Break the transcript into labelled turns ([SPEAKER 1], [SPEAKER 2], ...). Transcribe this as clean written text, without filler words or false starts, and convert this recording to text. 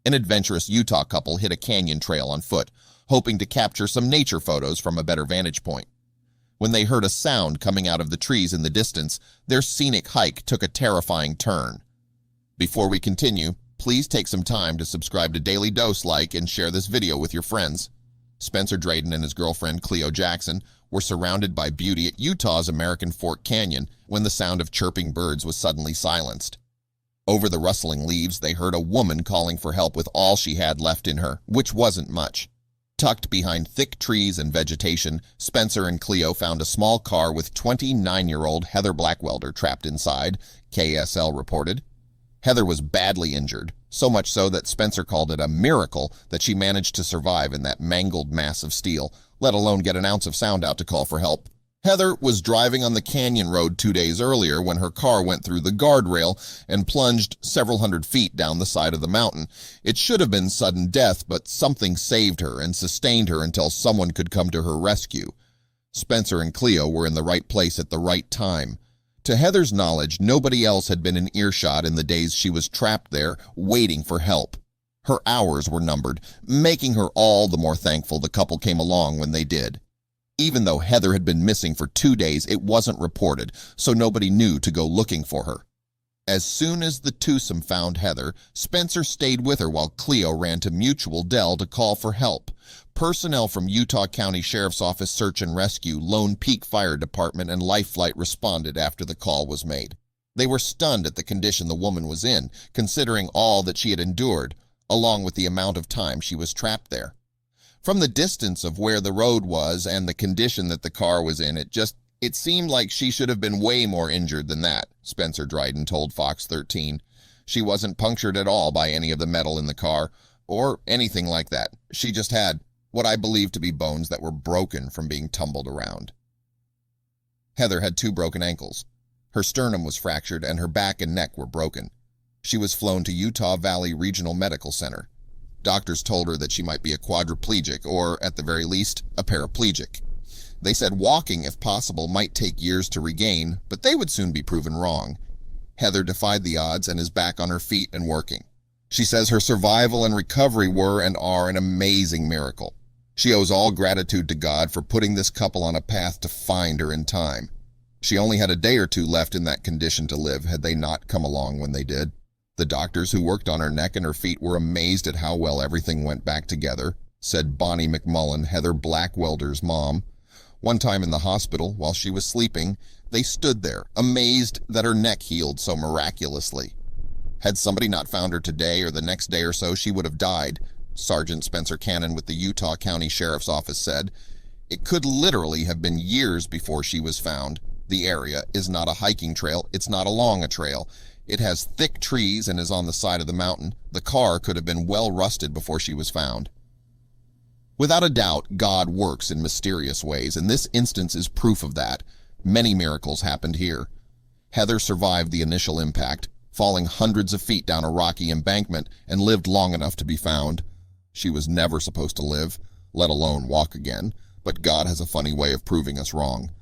[SPEAKER 1] An adventurous Utah couple hit a canyon trail on foot, hoping to capture some nature photos from a better vantage point. When they heard a sound coming out of the trees in the distance, their scenic hike took a terrifying turn. Before we continue, please take some time to subscribe to Dailydose, like, and share this video with your friends. Spencer Drayden and his girlfriend Cleo Jackson were surrounded by beauty at Utah's American Fork Canyon when the sound of chirping birds was suddenly silenced. Over the rustling leaves, they heard a woman calling for help with all she had left in her, which wasn't much. Tucked behind thick trees and vegetation, Spencer and Cleo found a small car with 29-year-old Heather Blackwelder trapped inside, KSL reported. Heather was badly injured, so much so that Spencer called it a miracle that she managed to survive in that mangled mass of steel, let alone get an ounce of sound out to call for help. Heather was driving on the canyon road 2 days earlier when her car went through the guardrail and plunged several hundred feet down the side of the mountain. It should have been sudden death, but something saved her and sustained her until someone could come to her rescue. Spencer and Cleo were in the right place at the right time. To Heather's knowledge, nobody else had been in earshot in the days she was trapped there, waiting for help. Her hours were numbered, making her all the more thankful the couple came along when they did. Even though Heather had been missing for 2 days, it wasn't reported, so nobody knew to go looking for her. As soon as the twosome found Heather, Spencer stayed with her while Cleo ran to Mutual Dell to call for help. Personnel from Utah County Sheriff's Office Search and Rescue, Lone Peak Fire Department, and Life Flight responded after the call was made. They were stunned at the condition the woman was in, considering all that she had endured, along with the amount of time she was trapped there. From the distance of where the road was and the condition that the car was in, it seemed like she should have been way more injured than that, Spencer Drayden told Fox 13. She wasn't punctured at all by any of the metal in the car, or anything like that. She just had what I believe to be bones that were broken from being tumbled around. Heather had 2 broken ankles. Her sternum was fractured and her back and neck were broken. She was flown to Utah Valley Regional Medical Center. Doctors told her that she might be a quadriplegic, or, at the very least, a paraplegic. They said walking, if possible, might take years to regain, but they would soon be proven wrong. Heather defied the odds and is back on her feet and working. She says her survival and recovery were and are an amazing miracle. She owes all gratitude to God for putting this couple on a path to find her in time. She only had a day or 2 left in that condition to live had they not come along when they did. The doctors who worked on her neck and her feet were amazed at how well everything went back together, said Bonnie McMullen, Heather Blackwelder's mom. One time in the hospital, while she was sleeping, they stood there, amazed that her neck healed so miraculously. Had somebody not found her today or the next day or so, she would have died, Sergeant Spencer Cannon with the Utah County Sheriff's Office said. It could literally have been years before she was found. The area is not a hiking trail, it's not along a trail. It has thick trees and is on the side of the mountain. The car could have been well rusted before she was found. Without a doubt, God works in mysterious ways, and this instance is proof of that. Many miracles happened here. Heather survived the initial impact, falling hundreds of feet down a rocky embankment, and lived long enough to be found. She was never supposed to live, let alone walk again, but God has a funny way of proving us wrong.